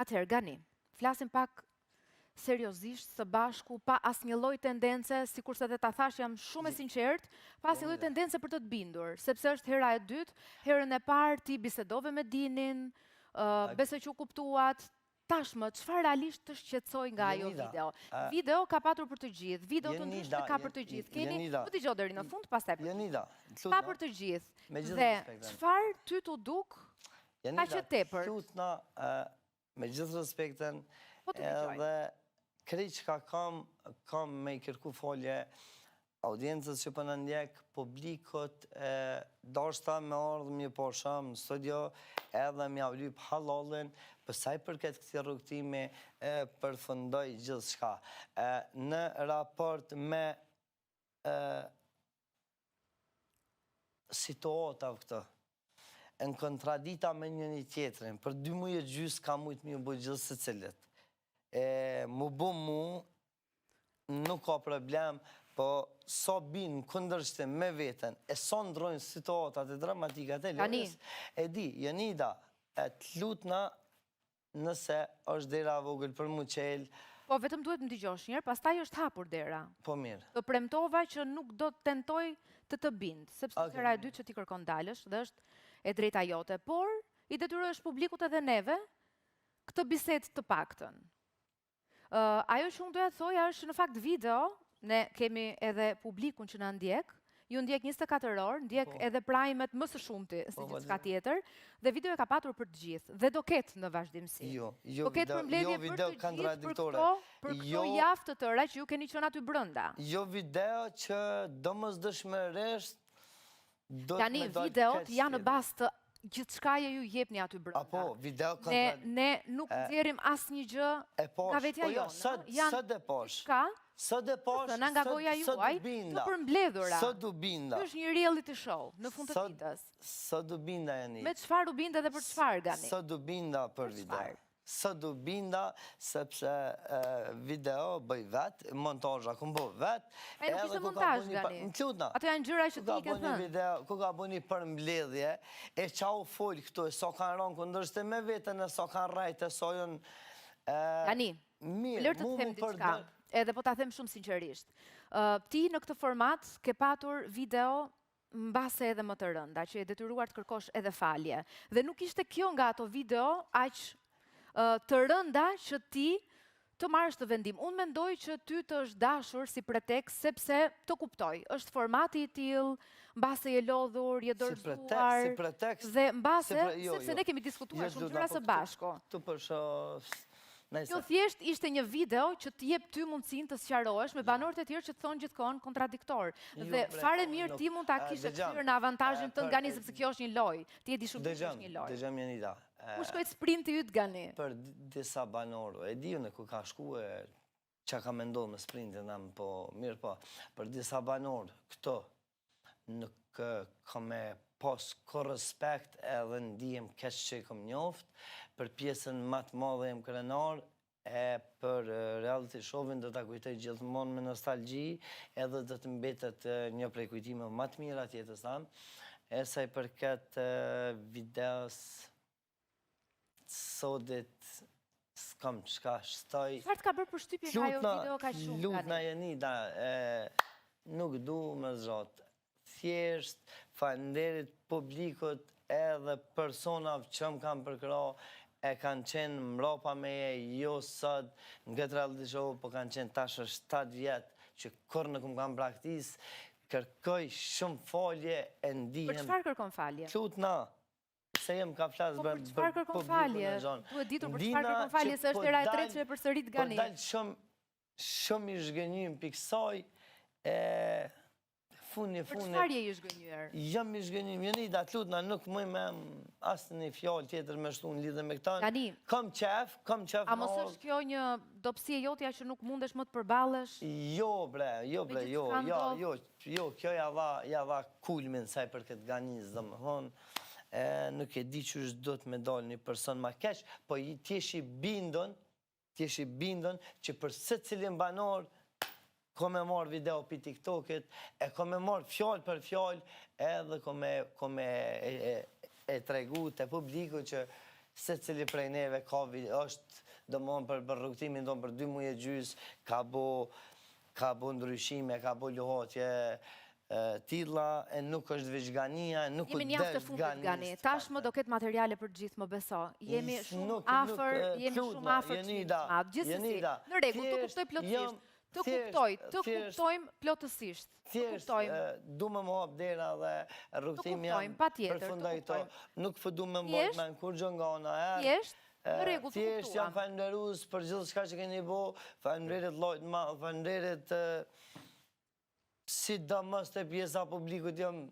Atëherë, Gani, flasim pak seriozisht së bashku, pa asnjë lloj tendence, sikurse edhe ta thash jam shumë e sinqert, pa asnjë lloj tendence për të të bindur, sepse është hera e dytë, herën e parë ti bisedove me Dinin, besoj që u kuptuat. Tashmë, çfarë realisht të shqetësoj nga ajo video? Video ka patur për të gjithë, video të ndryshme ka për të gjithë. Keni, më dëgjoj deri në fund, pastaj për të gjithë. Ka për të gjithë. Dhe çfarë ty t'u duk kaq e tepër? Lutna, me gjithë respektin, edhe krejt që kam me i kërku folje audiencës që për në ndjek, publikot, dashta me ardhë mjë posham në studio, edhe mja vlyp halallin, pësaj përket këti rrugtimi, përfundoj gjithë shka. Në raport me situata këtë, në kontradita me njëni tjetërin, për 2 muje gjysë ka mujtë mjë bëjë gjithë së cilit. Mu bu mu, nuk ka problem, po so binë këndërshtim me vetën, e so ndrojnë situatat e dramatikat e lojës, e di, Jonida, të lutna nëse është dera vogël për mu qelë. Po, vetëm duhet më dëgjosh njerë, pastaj është hapur dera. Po mirë. Të premtova që nuk do të tentoj të të bindë, sepse hera e dytë që ti kërkon dalësh, dhe është e drejta jote, por i detyrojsh publikut edhe neve këtë bisedë të paktën. Ajo që unë doja të thoja është në fakt video, ne kemi edhe publikun që na ndjek, ju ndjek 24 orë, ndjek edhe primet më së shumti, si gjithçka tjetër, dhe video e ka patur për të gjithë, dhe do ketë në vazhdimsi. Do ketë përmbledhje për të gjithë për këto javë të tëra që ju keni qenë aty brenda. Jo video që domosdoshmërisht do të me tani videot janë në bazë të gjithçkaje ju jepni aty brenda. Apo, video ne nuk nxjerrim asnjë gjë nga vetja jonë. Së dhe posh. Së dhe posh, nga goja juaj, të përmbledhura. Së du binda. Kjo është një reality show në fund të ditës. Së du binda, Jani. Me çfarë u binda dhe për çfarë, Gani? Së du binda për video. Së du binda, sepse video bëj vetë, montajra këmë bëj vetë. E nuk ishte montaj, Gani. Më qutna. Ato janë gjëra që ti i ke thënë. Ku ka bëni për mbledhje, e qa u folë këtu, e so kanë ronë këndërshte me vetën, e so kanë rajtë, e so jënë... Gani, lërë të të them diçka, edhe po ta them shumë sinqerisht. Ti në këtë format ke patur video mbase edhe më të rënda, që e detyruar të kërkosh edhe falje. Dhe nuk ishte kjo nga ato video aq të rënda që ti të marrësh të vendim. Unë mendoj që ty të është dashur si pretekst, sepse të kuptoj, është formati i tillë, mbase je lodhur, je dorëzuar. Si pretekst. Dhe mbase, sepse ne kemi diskutuar shumë gjëra së bashku. Tu përsho... Kjo thjesht ishte një video që të jep ty mundësin të sqarohesh me banorët e tjerë që të thonë gjithkohon kontradiktor. Dhe fare mirë ti mund ta kishe kthyer në avantazhin tënd, Gani, sepse kjo është një lojë. Ti e di shumë që është një lojë. Dëgjom, Jonida. Ku shkoi sprinti yt, Gani? Për disa banorë, e di unë ku ka shkuar, çka ka menduar me sprintin, po mirë po. Për disa banorë këto nuk ka me pos ko respekt edhe ndihem keq që i kom njoft, për pjesën më të madhe jem krenar, e për reality showin do ta kujtoj gjithmonë me nostalgji, edhe do të mbetet një prej kujtime më të mira të jetës tanë, e sa i përket videos sodit s'kam çka shtoj. Çfarë të ka bërë përshtypje nga ajo video kaq shumë? Lutna Jonida, nuk du më zxot. Thjesht, falenderit publikut edhe personave që më kanë përkra, e kanë qenë mrapa meje, jo sot, në këtë reality show, po kanë qenë tash 7 vjetë, që kur nuk më kanë praktis, kërkoj shumë falje e ndihem... Për çfarë kërkon falje? Lutna, se jem ka flasë për çfarë kërkon falje? Duhet ditur për çfarë kërkon falje, se është era e tretë që e përsërit Gani. Po dalë shumë i zhgënjim piksoj, Për çfarë je i zhgënjur? Jam i zhgënjur, Jonida, të lutna, nuk mëj me asë një fjallë tjetër me shtu në lidhe me këta. Gani, kam qef a mos është kjo një dopsie jotja që nuk mundesh më të përballesh? Jo, kjo java kulmin saj për këtë Ganiz, dhe më thonë, nuk e di që është do të me dalë një person ma keq, po ti eshi bindon që për se cilin banor, ko me marrë video për TikTokit, e ko me marrë fjallë për fjallë, edhe ko me e tregu të publiku që se cili prej neve ka është domon për rrugtimin tonë për 2 muaj e gjys, ka bo ndryshime, ka bo luhatje tilla, e nuk është veçgania, nuk u Jemi mjaft të fundit gani. Tashmë do ketë materiale për gjithë, më beso. Jemi shumë afër, jemi shumë afër të çmimit. Gjithsesi, në rregull, të kuptoj plotësisht. Të kuptojmë plotësisht. Thjesht, du me më hap dera dhe rrugtimi jam përfundoj to. Nuk du me më bërë me në kur gjë nga ona erë. Thjesht, në rregull, të Thjesht jam kuptuam. falenderues për gjithë shka që keni bo, falenderit lojt ma, falenderit sidomos të pjesa publikut jam